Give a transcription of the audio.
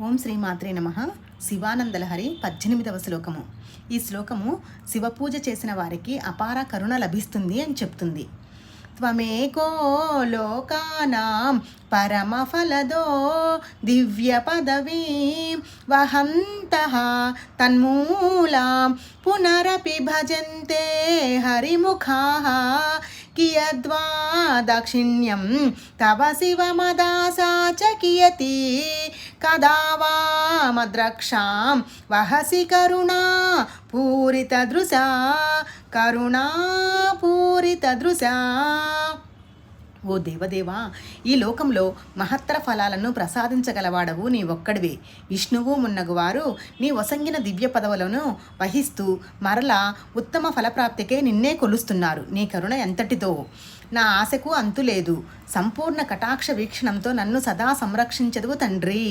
ఓం శ్రీమాత్రే నమః. శివానందలహరి 18వ శ్లోకము. ఈ శ్లోకము శివపూజ చేసిన వారికి అపార కరుణ లభిస్తుంది అని చెప్తుంది. త్వమేకో లోకానాం పరమఫలదో దివ్య పదవీం వహంతః తన్మూలాం పునరపి భజంతే హరిముఖాః కియద్వా దాక్షిణ్యం తవ శివమదాసా చ కియతి కదా వా మద్రక్షాం వహసి కరుణా పూరితదృశా కరుణాపూరితదృశా. ఓ దేవదేవా, ఈ లోకంలో మహత్తర ఫలాలను ప్రసాదించగలవాడవు నీ ఒక్కడివే. విష్ణువు మున్నగువారు నీ వసంగిన దివ్య పదవులను వహిస్తూ మరలా ఉత్తమ ఫలప్రాప్తికే నిన్నే కొలుస్తున్నారు. నీ కరుణ ఎంతటిదో నా ఆశకు అంతులేదు. సంపూర్ణ కటాక్ష వీక్షణంతో నన్ను సదా సంరక్షించదువు తండ్రి.